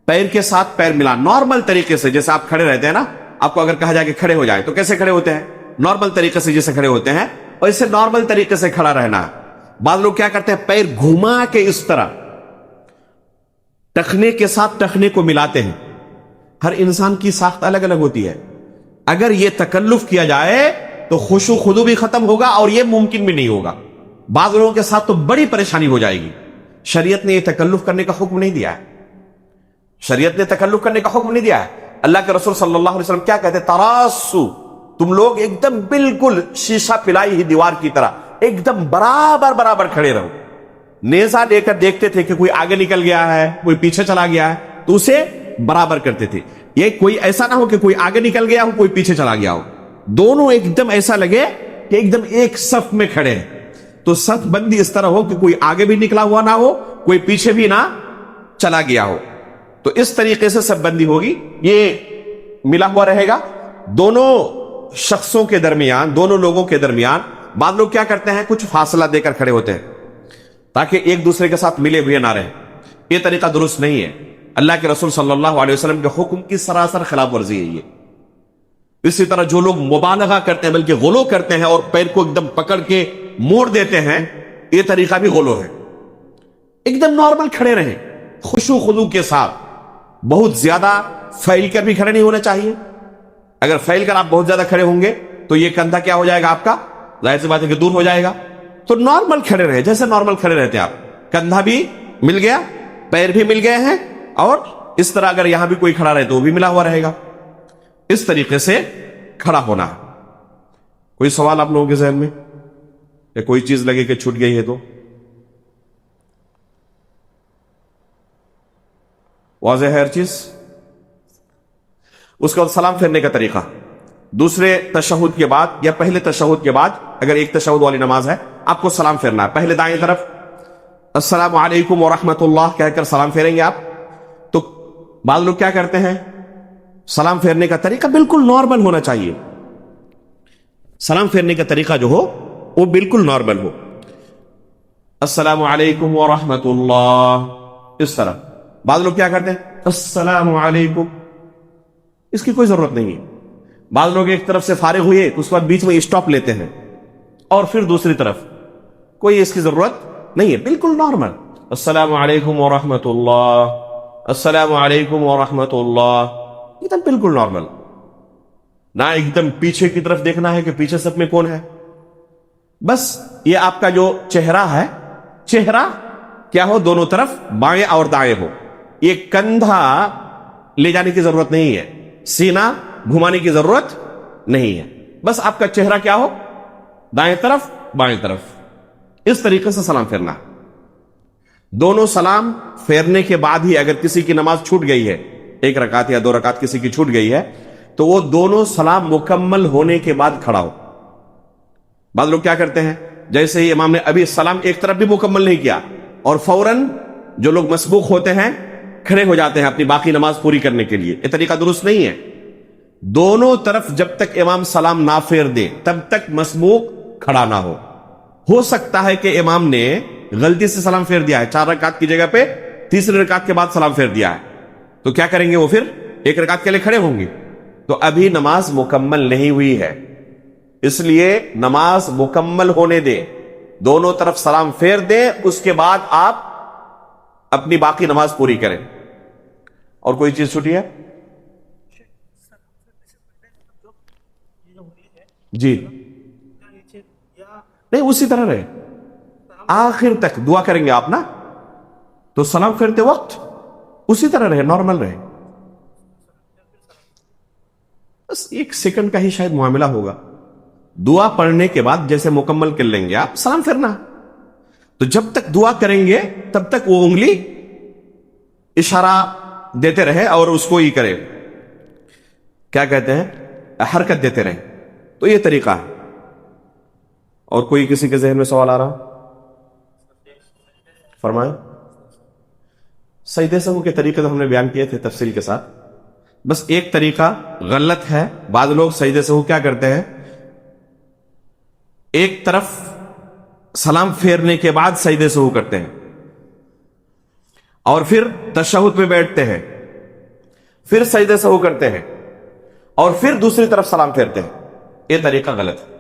پیر کے ساتھ پیر ملانا نارمل طریقے سے, جیسے آپ کھڑے رہتے ہیں نا, آپ کو اگر کہا جائے کہ کھڑے ہو جائیں تو کیسے کھڑے ہوتے ہیں؟ نارمل طریقے سے جیسے کھڑے ہوتے ہیں, اور اسے نارمل طریقے سے کھڑا رہنا ہے. بعض لوگ کیا کرتے ہیں, پیر گھما کے اس طرح ٹخنے کے ساتھ ٹخنے کو ملاتے ہیں. ہر انسان کی ساخت الگ الگ ہوتی ہے. اگر یہ تکلف کیا جائے تو خشوع خضوع بھی ختم ہوگا اور یہ ممکن بھی نہیں ہوگا. بعض لوگوں کے ساتھ تو بڑی پریشانی ہو جائے گی. شریعت نے یہ تکلف کرنے کا حکم نہیں دیا ہے. شریعت نے تکلف کرنے کا حکم نہیں دیا ہے. اللہ کے رسول صلی اللہ علیہ وسلم کیا کہتے ہیں, تراسو, تم لوگ ایک دم بالکل شیشہ پلائی ہی دیوار کی طرح ایک دم برابر برابر کھڑے رہو. نیزہ لے کر دیکھتے تھے کہ کوئی آگے نکل گیا ہے, کوئی پیچھے چلا گیا ہے, تو اسے برابر کرتے تھے. یہ کوئی ایسا نہ ہو کہ کوئی آگے نکل گیا ہو, کوئی پیچھے چلا گیا ہو, دونوں ایک دم ایسا لگے کہ ایک دم ایک صف میں کھڑے ہیں. تو صف بندی اس طرح ہو کہ کوئی آگے بھی نکلا ہوا نہ ہو, کوئی پیچھے بھی نہ چلا گیا ہو. تو اس طریقے سے صف بندی ہوگی, یہ ملا ہوا رہے گا دونوں شخصوں کے درمیان, دونوں لوگوں کے درمیان. بعض لوگ کیا کرتے ہیں, کچھ فاصلہ دے کر کھڑے ہوتے ہیں تاکہ ایک دوسرے کے ساتھ ملے ہوئے نہ رہیں. یہ طریقہ درست نہیں ہے. اللہ کے رسول صلی اللہ علیہ وسلم کے حکم کی سراسر خلاف ورزی ہے یہ. اسی طرح جو لوگ مبالغہ کرتے ہیں, بلکہ غلو کرتے ہیں اور پیر کو ایک دم پکڑ کے موڑ دیتے ہیں, یہ طریقہ بھی غلو ہے. ایک دم نارمل کھڑے رہیں خشوع خضوع کے ساتھ. بہت زیادہ پھیل کر بھی کھڑے نہیں ہونا چاہیے. اگر پھیل کر آپ بہت زیادہ کھڑے ہوں گے تو یہ کندھا کیا ہو جائے گا آپ کا, ظاہر سی بات ہے کہ دور ہو جائے گا. تو نارمل کھڑے رہے, جیسے نارمل کھڑے رہتے آپ. کندھا بھی مل گیا, پیر بھی مل گئے ہیں, اور اس طرح اگر یہاں بھی کوئی کھڑا رہے تو وہ بھی ملا ہوا رہے گا. اس طریقے سے کھڑا ہونا. کوئی سوال آپ لوگوں کے ذہن میں, یا کوئی چیز لگے کہ چھوٹ گئی ہے تو واضح ہے ہر چیز. اس کے بعد سلام پھیرنے کا طریقہ. دوسرے تشہد کے بعد یا پہلے تشہد کے بعد اگر ایک تشہد والی نماز ہے, آپ کو سلام پھیرنا ہے. پہلے دائیں طرف السلام علیکم ورحمۃ اللہ کہہ کر سلام پھیریں گے آپ. تو بعض لوگ کیا کرتے ہیں, سلام پھیرنے کا طریقہ بالکل نارمل ہونا چاہیے. سلام پھیرنے کا طریقہ جو ہو وہ بالکل نارمل ہو. السلام علیکم ورحمۃ اللہ, اس طرح. بعض لوگ کیا کرتے ہیں السلام علیکم, اس کی کوئی ضرورت نہیں ہے. بعض لوگ ایک طرف سے فارغ ہوئے اس کے بعد بیچ میں اسٹاپ لیتے ہیں اور پھر دوسری طرف, کوئی اس کی ضرورت نہیں ہے. بالکل نارمل السلام علیکم ورحمۃ اللہ, السلام علیکم ورحمۃ اللہ, ایک دم بالکل نارمل. نہ ایک دم پیچھے کی طرف دیکھنا ہے کہ پیچھے سب میں کون ہے. بس یہ آپ کا جو چہرہ ہے, چہرہ کیا ہو, دونوں طرف بائیں اور دائیں ہو. یہ کندھا لے جانے کی ضرورت نہیں ہے, سینہ گھمانے کی ضرورت نہیں ہے. بس آپ کا چہرہ کیا ہو, دائیں طرف بائیں طرف. اس طریقے سے سلام پھیرنا. دونوں سلام پھیرنے کے بعد ہی اگر کسی کی نماز چھوٹ گئی ہے, ایک رکعت یا 2 رکعت کسی کی چھوٹ گئی ہے, تو وہ دونوں سلام مکمل ہونے کے بعد کھڑا ہو. بعض لوگ کیا کرتے ہیں, جیسے ہی امام نے ابھی سلام ایک طرف بھی مکمل نہیں کیا اور فوراً جو لوگ مسبوق ہوتے ہیں کھڑے ہو جاتے ہیں اپنی باقی نماز پوری کرنے کے لیے. یہ طریقہ درست نہیں ہے. دونوں طرف جب تک امام سلام نہ پھیر دے تب تک مسبوق کھڑا نہ ہو. ہو سکتا ہے کہ امام نے غلطی سے سلام پھیر دیا ہے, 4 رکعت کی جگہ پہ تیسری رکعت کے بعد سلام پھیر دیا ہے, تو کیا کریں گے, وہ پھر 1 رکعت کے لیے کھڑے ہوں گے. تو ابھی نماز مکمل نہیں ہوئی ہے, اس لیے نماز مکمل ہونے دیں, دونوں طرف سلام پھیر دیں, اس کے بعد آپ اپنی باقی نماز پوری کریں. اور کوئی چیز چھوٹی ہے جی؟ نہیں, اسی طرح رہے, آخر تک دعا کریں گے آپ نا, تو سلام پھیرتے وقت اسی طرح رہے, نارمل رہے. بس 1 سیکنڈ کا ہی شاید معاملہ ہوگا. دعا پڑھنے کے بعد جیسے مکمل کر لیں گے آپ سلام پھیرنا, تو جب تک دعا کریں گے تب تک وہ انگلی اشارہ دیتے رہے اور اس کو ہی کرے, کیا کہتے ہیں, حرکت دیتے رہے. تو یہ طریقہ ہے. اور کوئی کسی کے ذہن میں سوال آ رہا فرمائیں. سجدے سہو کے طریقے تو ہم نے بیان کیے تھے تفصیل کے ساتھ. بس ایک طریقہ غلط ہے, بعض لوگ سجدے سہو کیا کرتے ہیں, ایک طرف سلام پھیرنے کے بعد سجدے سہو کرتے ہیں اور پھر تشہد میں بیٹھتے ہیں, پھر سجدے سہو کرتے ہیں اور پھر دوسری طرف سلام پھیرتے ہیں. یہ طریقہ غلط ہے.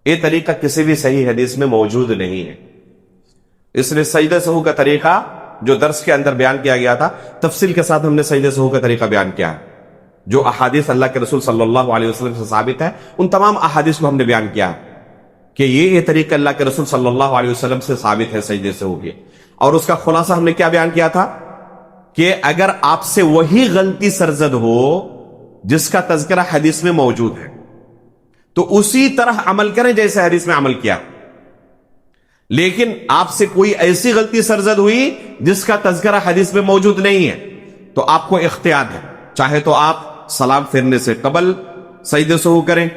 یہ طریقہ کسی بھی صحیح حدیث میں موجود نہیں ہے. اس لیے سجدہ سہو کا طریقہ جو درس کے اندر بیان کیا گیا تھا, تفصیل کے ساتھ ہم نے سجدہ سہو کا طریقہ بیان کیا ہے. جو احادیث اللہ کے رسول صلی اللہ علیہ وسلم سے ثابت ہے, ان تمام احادیث کو ہم نے بیان کیا ہے کہ یہ طریقہ اللہ کے رسول صلی اللہ علیہ وسلم سے ثابت ہے سجدے سہو کے. اور اس کا خلاصہ ہم نے کیا بیان کیا تھا کہ اگر آپ سے وہی غلطی سرزد ہو جس کا تذکرہ حدیث میں موجود ہے, تو اسی طرح عمل کریں جیسے حدیث میں عمل کیا. لیکن آپ سے کوئی ایسی غلطی سرزد ہوئی جس کا تذکرہ حدیث میں موجود نہیں ہے, تو آپ کو اختیار ہے, چاہے تو آپ سلام پھیرنے سے قبل سجدہ سہو کریں,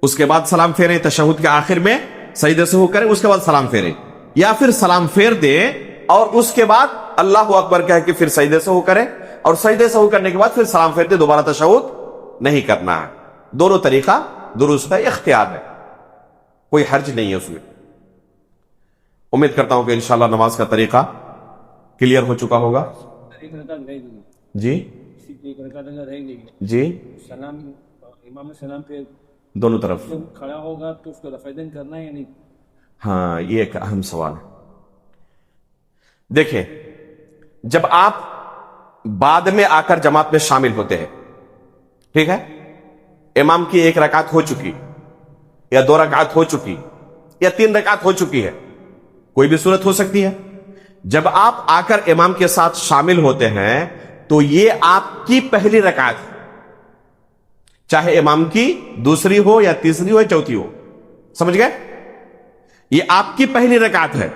اس کے بعد سلام پھیریں, تشہد کے آخر میں سجدہ سہو کریں, اس کے بعد سلام پھیریں, یا پھر سلام پھیر دیں اور اس کے بعد اللہ اکبر کہہ کے پھر سجدہ سہو کریں, اور سجدہ سہو کرنے کے بعد پھر سلام پھیر دیں, دوبارہ تشہد نہیں کرنا ہے. دونوں طریقہ درست ہے, اختیار ہے, کوئی حرج نہیں ہے اس میں. امید کرتا ہوں کہ انشاءاللہ نماز کا طریقہ کلیئر ہو چکا ہوگا. جی جی, سلام امام سلام پہ دونوں طرف کھڑا ہوگا تو اس کو رفع دین کرنا ہے یا نہیں؟ ہاں, یہ ایک اہم سوال ہے. دیکھیں، جب آپ بعد میں آ کر جماعت میں شامل ہوتے ہیں، ٹھیک ہے، امام کی 1 رکعت ہو چکی یا 2 رکعت ہو چکی یا 3 رکعت ہو چکی ہے، کوئی بھی صورت ہو سکتی ہے. جب آپ آ کر امام کے ساتھ شامل ہوتے ہیں تو یہ آپ کی پہلی رکعت ہے، چاہے امام کی دوسری ہو یا تیسری ہو یا چوتھی ہو. سمجھ گئے؟ یہ آپ کی پہلی رکعت ہے.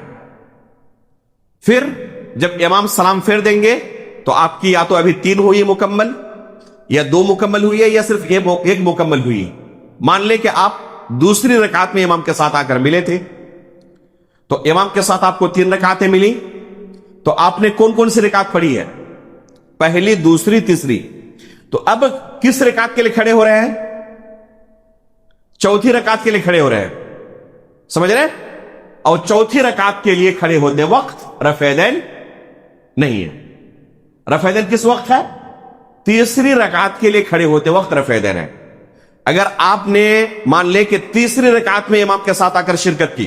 پھر جب امام سلام پھیر دیں گے تو آپ کی یا تو ابھی 3 ہوئی مکمل، یا 2 مکمل ہوئی ہے، یا صرف 1 مکمل ہوئی. مان لیں کہ آپ دوسری رکعت میں امام کے ساتھ آ کر ملے تھے، تو امام کے ساتھ آپ کو 3 رکعتیں ملی، تو آپ نے کون کون سی رکعت پڑھی ہے؟ پہلی، دوسری، تیسری. تو اب کس رکعت کے لیے کھڑے ہو رہے ہیں؟ چوتھی رکعت کے لیے کھڑے ہو رہے ہیں. سمجھ رہے ہیں؟ اور چوتھی رکعت کے لیے کھڑے ہوتے وقت رفع یدین نہیں ہے. رفع یدین کس وقت ہے؟ تیسری رکعت کے لیے کھڑے ہوتے وقت رفع یدین ہے. اگر آپ نے مان لے کہ تیسری رکعت میں امام کے ساتھ آ کر شرکت کی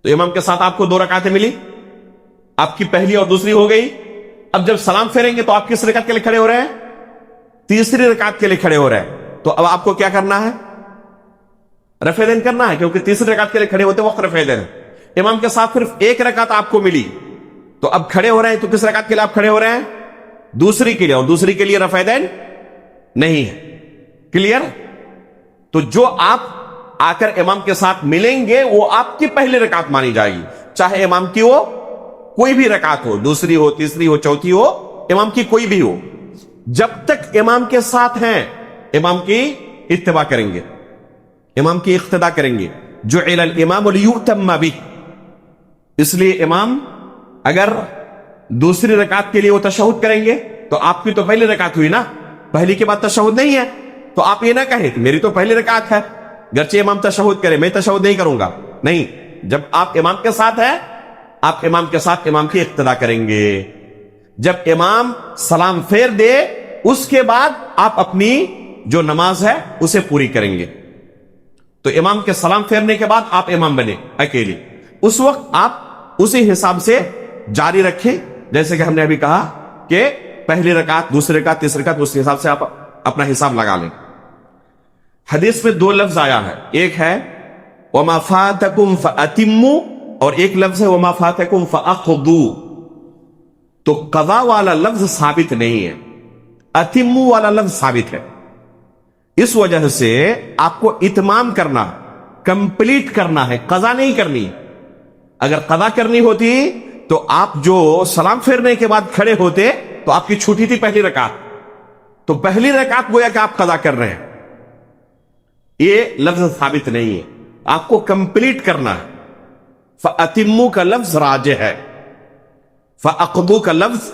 تو امام کے ساتھ آپ کو 2 رکعتیں ملی، آپ کی پہلی اور دوسری ہو گئی. اب جب سلام پھیریں گے تو آپ کس رکعت کے لیے کھڑے ہو رہے ہیں؟ تیسری رکعت کے لیے کھڑے ہو رہے ہیں. تو اب آپ کو کیا کرنا ہے؟ رفع یدین کرنا ہے، کیونکہ تیسری رکعت کے لیے کھڑے ہوتے وقت رفع یدین ہے. امام کے ساتھ صرف 1 رکعت آپ کو ملی، تو اب کھڑے ہو رہے ہیں، تو کس رکعت کے لیے آپ کھڑے ہو رہے ہیں؟ دوسری کے لیے، اور دوسری کے لیے رفع یدین نہیں ہے. کلیئر؟ تو جو آپ آ کر امام کے ساتھ ملیں گے وہ آپ کی پہلی رکعت مانی جائے گی، چاہے امام کی وہ کوئی بھی رکعت ہو، دوسری ہو، تیسری ہو، چوتھی ہو، امام کی کوئی بھی ہو. جب تک امام کے ساتھ ہیں امام کی اتباع کریں گے، امام کی اقتداء کریں گے. جعل الامام لیؤتم بہ، اس لیے امام اگر دوسری رکعت کے لیے وہ تشہد کریں گے تو آپ کی تو پہلی رکعت ہوئی نا، پہلی کے بعد تشہد نہیں ہے، تو آپ یہ نہ کہیں کہ میری تو پہلی رکعت ہے، گرچہ امام تشہد کرے میں تشہد نہیں کروں گا. نہیں، جب آپ امام کے ساتھ ہیں آپ امام کے ساتھ امام کی اقتداء کریں گے. جب امام سلام پھیر دے اس کے بعد آپ اپنی جو نماز ہے اسے پوری کریں گے. تو امام کے سلام پھیرنے کے بعد آپ امام بنے اکیلے، اس وقت آپ اسی حساب سے جاری رکھیں جیسے کہ ہم نے ابھی کہا کہ پہلی رکعت، دوسری رکعت، تیسری رکعت، اس حساب سے آپ اپنا حساب لگا لیں. حدیث میں 2 لفظ آیا ہے، ایک ہے وَمَا فَاتَكُمْ فَأَتِمُّوا، اور ایک لفظ ہے وَمَا فَاتَكُمْ فَأَقْضُوا. تو قضا والا لفظ ثابت نہیں ہے، اتموا والا لفظ ثابت ہے. اس وجہ سے آپ کو اتمام کرنا، کمپلیٹ کرنا ہے، قضا نہیں کرنی. اگر قضا کرنی ہوتی تو آپ جو سلام پھیرنے کے بعد کھڑے ہوتے تو آپ کی چھوٹی تھی پہلی رکعت، تو پہلی رکعت گویا کہ آپ قضا کر رہے ہیں. یہ لفظ ثابت نہیں ہے، آپ کو کمپلیٹ کرنا ہے. فَأَتِمُّوا کا لفظ راجح ہے، فَأَقْضُوا کا لفظ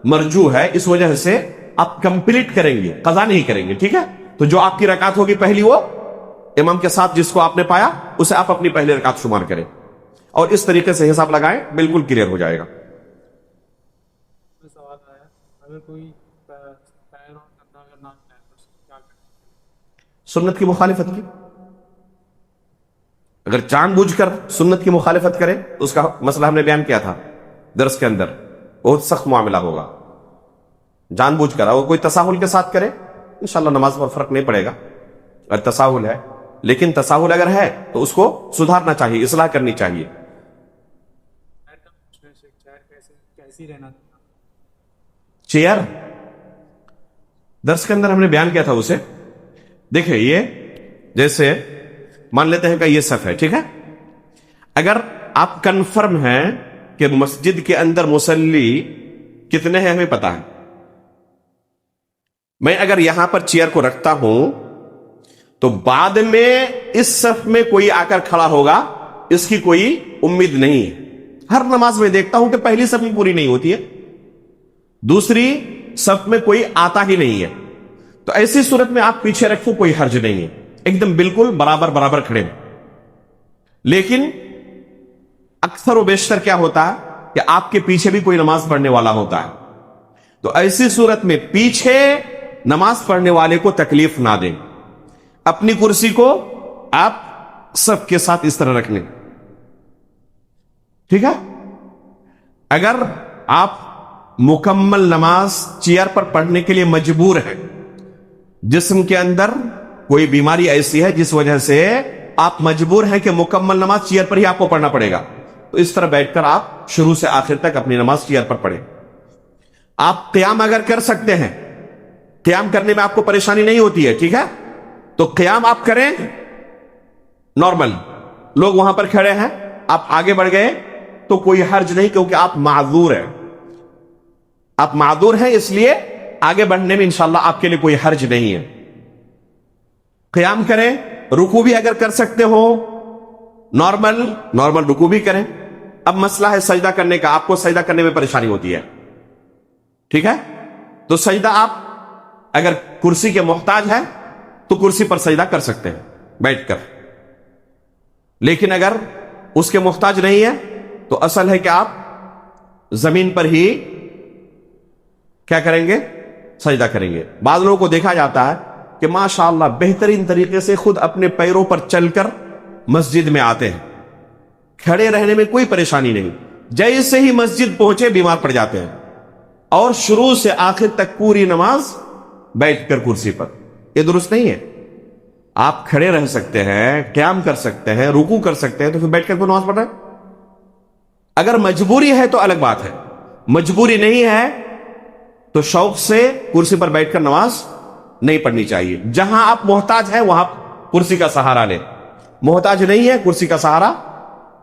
مرجوح ہے. اس وجہ سے آپ کمپلیٹ کریں گے، قضا نہیں کریں گے. ٹھیک ہے؟ تو جو آپ کی رکعت ہوگی پہلی، وہ امام کے ساتھ جس کو آپ نے پایا اسے آپ اپنی پہلی رکعت شمار کریں، اور اس طریقے سے حساب لگائیں، بالکل کلیئر ہو جائے گا. سوال آیا، اگر کوئی پیر اور کندھا اگر نہ ملائے تو کیا کریں؟ سنت کی مخالفت کی، اگر جان بوجھ کر سنت کی مخالفت کرے تو اس کا مسئلہ ہم نے بیان کیا تھا درس کے اندر، بہت سخت معاملہ ہوگا. جان بوجھ کر اگر کوئی تساہل کے ساتھ کرے انشاءاللہ نماز پر فرق نہیں پڑے گا اگر تساہل ہے، لیکن تساہل اگر ہے تو اس کو سدھارنا چاہیے، اصلاح کرنی چاہیے. کیسی رہنا چیئر درس کے اندر ہم نے بیان کیا تھا اسے. دیکھیں، یہ جیسے مان لیتے ہیں کہ یہ صف ہے، ٹھیک ہے، اگر آپ کنفرم ہیں کہ مسجد کے اندر مصلی کتنے ہیں ہمیں پتا ہے، میں اگر یہاں پر چیئر کو رکھتا ہوں تو بعد میں اس صف میں کوئی آ کر کھڑا ہوگا اس کی کوئی امید نہیں ہے. ہر نماز میں دیکھتا ہوں کہ پہلی صف میں پوری نہیں ہوتی ہے، دوسری صف میں کوئی آتا ہی نہیں ہے. تو ایسی صورت میں آپ پیچھے رکھو، کوئی حرج نہیں ہے، ایک دم بالکل برابر برابر کھڑے ہیں. لیکن اکثر و بیشتر کیا ہوتا ہے کہ آپ کے پیچھے بھی کوئی نماز پڑھنے والا ہوتا ہے، تو ایسی صورت میں پیچھے نماز پڑھنے والے کو تکلیف نہ دیں، اپنی کرسی کو آپ صف کے ساتھ اس طرح رکھ لیں. ٹھیک ہے؟ اگر آپ مکمل نماز چیئر پر پڑھنے کے لیے مجبور ہیں، جسم کے اندر کوئی بیماری ایسی ہے جس وجہ سے آپ مجبور ہیں کہ مکمل نماز چیئر پر ہی آپ کو پڑھنا پڑے گا، تو اس طرح بیٹھ کر آپ شروع سے آخر تک اپنی نماز چیئر پر پڑھیں۔ آپ قیام اگر کر سکتے ہیں، قیام کرنے میں آپ کو پریشانی نہیں ہوتی ہے، ٹھیک ہے، تو قیام آپ کریں نارمل، لوگ وہاں پر کھڑے ہیں، آپ آگے بڑھ گئے تو کوئی حرج نہیں، کیونکہ آپ معذور ہیں، آپ معذور ہیں، اس لیے آگے بڑھنے میں انشاءاللہ آپ کے لیے کوئی حرج نہیں ہے۔ قیام کریں، رکوع بھی اگر کر سکتے ہو نارمل رکوع بھی کریں۔ اب مسئلہ ہے سجدہ کرنے کا، آپ کو سجدہ کرنے میں پریشانی ہوتی ہے، ٹھیک ہے، تو سجدہ آپ اگر کرسی کے محتاج ہے تو کرسی پر سجدہ کر سکتے ہیں بیٹھ کر، لیکن اگر اس کے محتاج نہیں ہے تو اصل ہے کہ آپ زمین پر ہی کیا کریں گے، سجدہ کریں گے۔ بعض لوگوں کو دیکھا جاتا ہے کہ ماشاءاللہ بہترین طریقے سے خود اپنے پیروں پر چل کر مسجد میں آتے ہیں، کھڑے رہنے میں کوئی پریشانی نہیں، جیسے ہی مسجد پہنچے بیمار پڑ جاتے ہیں، اور شروع سے آخر تک پوری نماز بیٹھ کر کرسی پر۔ یہ درست نہیں ہے۔ آپ کھڑے رہ سکتے ہیں، قیام کر سکتے ہیں، رکوع کر سکتے ہیں، تو پھر بیٹھ کر کوئی نماز پڑھ رہے ہیں؟ اگر مجبوری ہے تو الگ بات ہے، مجبوری نہیں ہے تو شوق سے کرسی پر بیٹھ کر نماز نہیں پڑھنی چاہیے۔ جہاں آپ محتاج ہیں وہاں کرسی کا سہارا لیں، محتاج نہیں ہے کرسی کا سہارا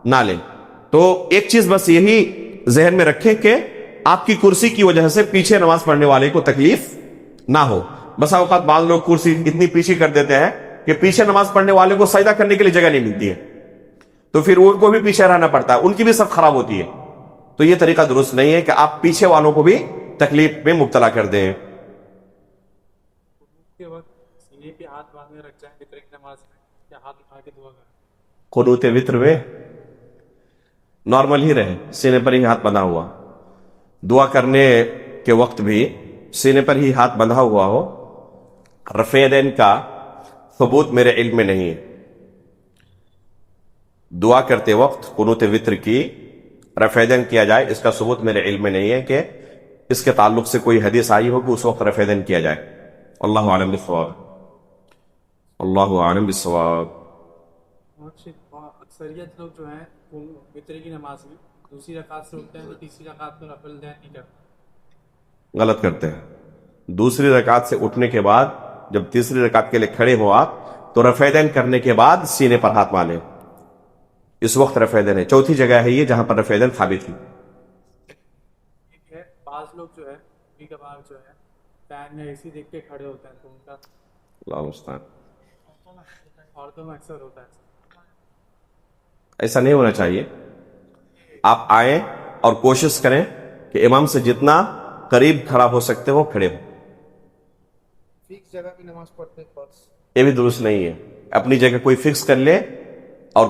نہ لیں۔ تو ایک چیز بس یہی ذہن میں رکھیں کہ آپ کی کرسی کی وجہ سے پیچھے نماز پڑھنے والے کو تکلیف نہ ہو۔ بسا اوقات بعض لوگ کرسی اتنی پیچھے کر دیتے ہیں کہ پیچھے نماز پڑھنے والے کو سجدہ کرنے کے لیے جگہ نہیں ملتی ہے، تو پھر ان کو بھی پیچھے رہنا پڑتا ہے، ان کی بھی صف خراب ہوتی ہے۔ تو یہ طریقہ درست نہیں ہے کہ آپ پیچھے والوں کو بھی تکلیف میں مبتلا کر دیں۔ کے وقت سینے پہ ہاتھ باندھے رکھ جائیں وتر کی نماز میں، یا ہاتھ اٹھا کے دعا کریں؟ قنوت وتر میں نارمل ہی رہے، سینے پر ہی ہاتھ بندھا ہوا، دعا کرنے کے وقت بھی سینے پر ہی ہاتھ بندھا ہوا ہو۔ رفع یدین کا ثبوت میرے علم میں نہیں ہے، دعا کرتے وقت قنوت وتر کی رفع یدین کیا جائے، اس کا ثبوت میرے علم میں نہیں ہے کہ اس کے تعلق سے کوئی حدیث آئی ہو کہ اس وقت رفع یدین کیا جائے۔ اللہ عالم بالصواب، اللہ عالم بالصواب۔ اکثریت لوگ جو ہیں وہ وتر کی نماز میں دوسری رکعت سے اٹھتے ہیں تو تیسری رکعت میں رفع الیدین نہیں کرتے۔ غلط کرتے ہیں۔ دوسری رکعت سے اٹھنے کے بعد جب تیسری رکعت کے لیے کھڑے ہو آپ تو رفع یدین کرنے کے بعد سینے پر ہاتھ مالیں، اس وقت رفع یدین ہے۔ چوتھی جگہ ہے یہ جہاں پر رفع یدین ثابت ہوئی۔ بعض لوگ جو ہے کبھی کبھار جو ہے فین میں اسی دیکھ کے کھڑے ہوتے ہیں تو ان کا اللہ مستعان، عورتوں میں اکثر ہوتا ہے۔ ایسا نہیں ہونا چاہیے۔ آپ آئیں اور کوشش کریں کہ امام سے جتنا قریب کھڑا ہو سکتے ہو کھڑے ہو۔ فکس جگہ پہ نماز پڑھتے ہیں، یہ بھی درست نہیں ہے۔ اپنی جگہ کوئی فکس کر لے اور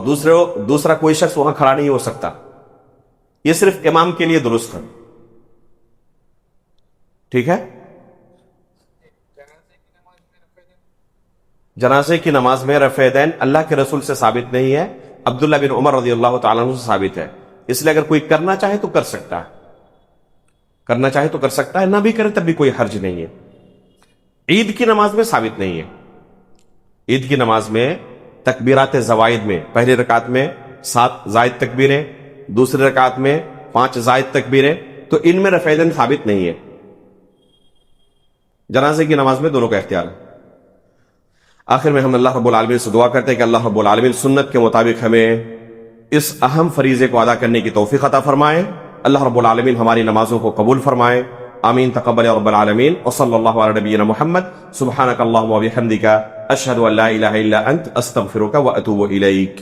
دوسرا کوئی شخص وہاں کھڑا نہیں ہو سکتا، یہ صرف امام کے لیے درست ہے، ٹھیک ہے۔ جنازے کی نماز میں رفع یدین اللہ کے رسول سے ثابت نہیں ہے، عبداللہ بن عمر رضی اللہ تعالیٰ عنہ سے ثابت ہے، اس لیے اگر کوئی کرنا چاہے تو کر سکتا ہے، کرنا چاہے تو کر سکتا ہے، نہ بھی کرے تب بھی کوئی حرج نہیں ہے۔ عید کی نماز میں ثابت نہیں ہے۔ عید کی نماز میں تکبیرات زوائد میں پہلی رکعت میں 7 زائد تکبیریں، دوسری رکعت میں 5 زائد تکبیریں، تو ان میں رفع یدین ثابت نہیں ہے۔ جنازے کی نماز میں دونوں کا اختیار ہے۔ آخر میں ہم اللہ رب العالمین سے دعا کرتے ہیں کہ اللہ رب العالمین سنت کے مطابق ہمیں اس اہم فریضے کو ادا کرنے کی توفیق عطا فرمائے۔ اللہ رب العالمین ہماری نمازوں کو قبول فرمائے، آمین تقبل یا رب العالمین۔ وصلی اللہ علی نبینا محمد، سبحانک اللہم و بحمدک، اشہد ان لا الہ الا انت، استغفرک و اتوب الیک۔